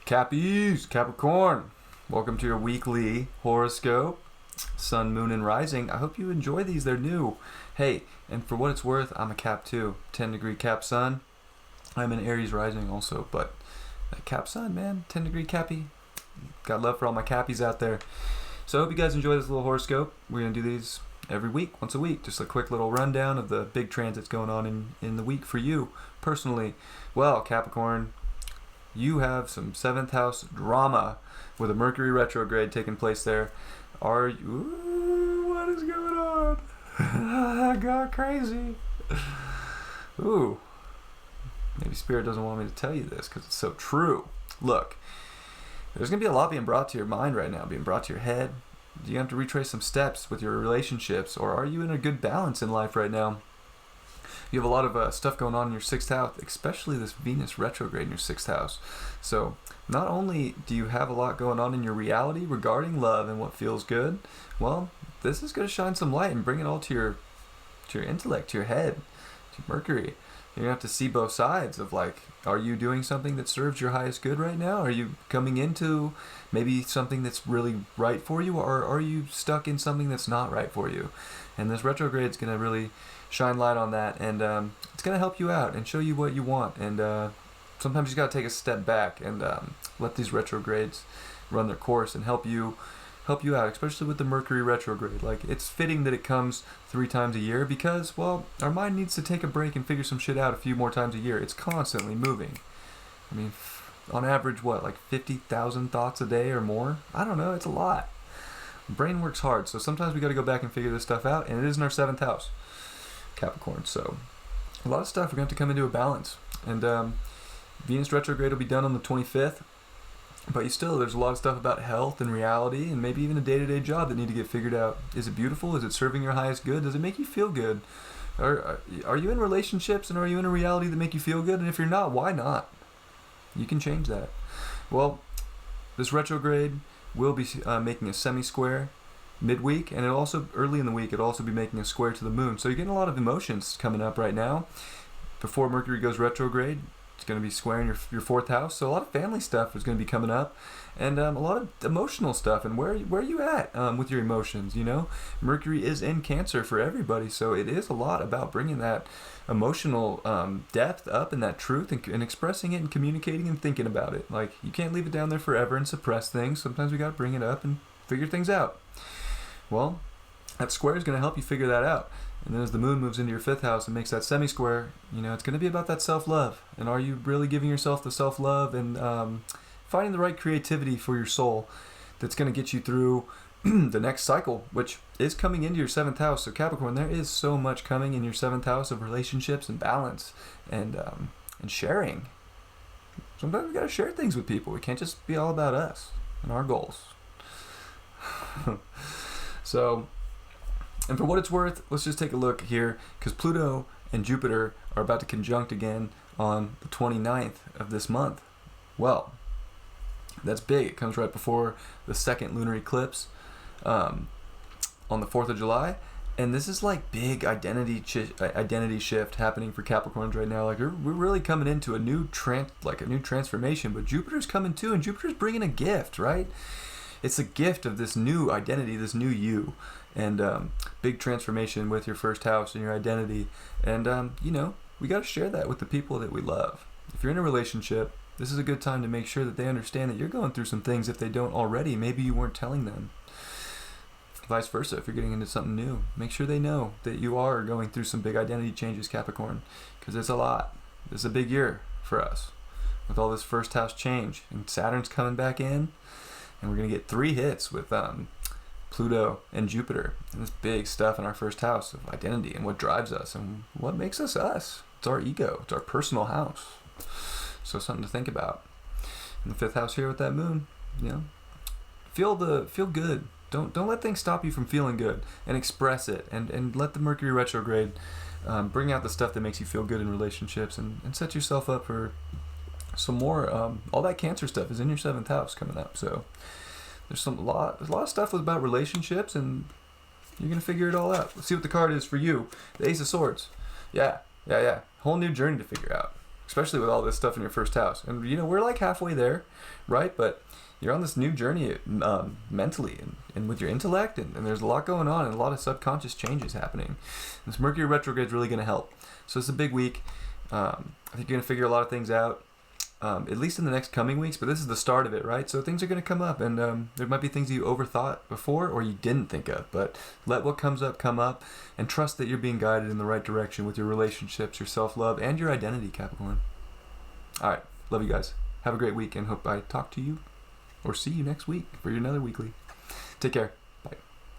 Cappies, Capricorn, welcome to your weekly horoscope, Sun, Moon, and Rising. I hope you enjoy these. They're new. Hey, and for what it's worth, I'm a Cap too. 10-degree Cap Sun. I'm an Aries Rising also, but Cap Sun, man, 10-degree Cappy. Got love for all my Cappies out there. So I hope you guys enjoy this little horoscope. We're going to do these every week, once a week. Just a quick little rundown of the big transits going on in the week for you personally. Well, Capricorn, you have some 7th house drama with a Mercury Retrograde taking place there. Are you... Ooh, what is going on? I got crazy. Ooh. Maybe Spirit doesn't want me to tell you this because it's so true. Look, there's going to be a lot being brought to your mind right now, being brought to your head. Do you have to retrace some steps with your relationships, or are you in a good balance in life right now? You have a lot of stuff going on in your 6th house, especially this Venus retrograde in your 6th house. So not only do you have a lot going on in your reality regarding love and what feels good, well, this is going to shine some light and bring it all to your intellect, to your head, to Mercury. You're going to have to see both sides of, like, are you doing something that serves your highest good right now? Are you coming into maybe something that's really right for you, or are you stuck in something that's not right for you? And this retrograde is going to really shine light on that, and it's going to help you out and show you what you want. And sometimes you got to take a step back and let these retrogrades run their course and help you out, especially with the Mercury retrograde. Like, it's fitting that it comes 3 times a year because, well, our mind needs to take a break and figure some shit out a few more times a year. It's constantly moving. I mean, on average, what, like 50,000 thoughts a day or more? I don't know, it's a lot. Brain works hard, so sometimes we got to go back and figure this stuff out, and it is in our 7th house, Capricorn. So a lot of stuff we're going to have to come into a balance. And Venus retrograde will be done on the 25th. But there's a lot of stuff about health and reality and maybe even a day-to-day job that need to get figured out. Is it beautiful? Is it serving your highest good? Does it make you feel good? Are you in relationships, and are you in a reality that make you feel good? And if you're not, why not? You can change that. Well, this retrograde will be making a semi-square midweek, and it'll also, early in the week, it'll also be making a square to the moon. So you're getting a lot of emotions coming up right now. Before Mercury goes retrograde, it's going to be squaring your 4th house, so a lot of family stuff is going to be coming up, and a lot of emotional stuff. And where are you at with your emotions? You know, Mercury is in Cancer for everybody, so it is a lot about bringing that emotional depth up and that truth and expressing it and communicating and thinking about it. Like, you can't leave it down there forever and suppress things. Sometimes we got to bring it up and figure things out. Well, that square is going to help you figure that out. And then as the moon moves into your 5th house and makes that semi-square, you know, it's going to be about that self-love. And are you really giving yourself the self-love and finding the right creativity for your soul that's going to get you through the next cycle, which is coming into your 7th house. So Capricorn, there is so much coming in your 7th house of relationships and balance and sharing. Sometimes we got to share things with people. We can't just be all about us and our goals. So... And for what it's worth, let's just take a look here, because Pluto and Jupiter are about to conjunct again on the 29th of this month. Well, that's big. It comes right before the 2nd lunar eclipse on the 4th of July. And this is like big identity shift happening for Capricorns right now. Like, we're really coming into a new transformation. But Jupiter's coming too, and Jupiter's bringing a gift, right? It's a gift of this new identity, this new you, and big transformation with your 1st house and your identity. And, you know, we got to share that with the people that we love. If you're in a relationship, this is a good time to make sure that they understand that you're going through some things if they don't already. Maybe you weren't telling them. Vice versa, if you're getting into something new, make sure they know that you are going through some big identity changes, Capricorn, because it's a lot. This is a big year for us with all this 1st house change. And Saturn's coming back in. And we're going to get 3 hits with Pluto and Jupiter. And this big stuff in our 1st house of identity and what drives us and what makes us us. It's our ego. It's our personal house. So something to think about. And the 5th house here with that moon, you know, feel good. Don't let things stop you from feeling good, and express it. And let the Mercury retrograde bring out the stuff that makes you feel good in relationships, and set yourself up for some more. All that Cancer stuff is in your 7th house coming up, so there's a lot of stuff about relationships, and you're gonna figure it all out. Let's see what the card is for you. The Ace of Swords. Yeah. Whole new journey to figure out. especially with all this stuff in your first house. And you know, we're like halfway there, right? But you're on this new journey mentally and with your intellect, and there's a lot going on and a lot of subconscious changes happening. This Mercury retrograde is really going to help. So it's a big week. I think you're going to figure a lot of things out, at least in the next coming weeks, but this is the start of it, right? So things are going to come up, and there might be things you overthought before or you didn't think of, but let what comes up come up, and trust that you're being guided in the right direction with your relationships, your self-love, and your identity, Capricorn. All right. Love you guys. Have a great week, and hope I talk to you or see you next week for your another weekly. Take care.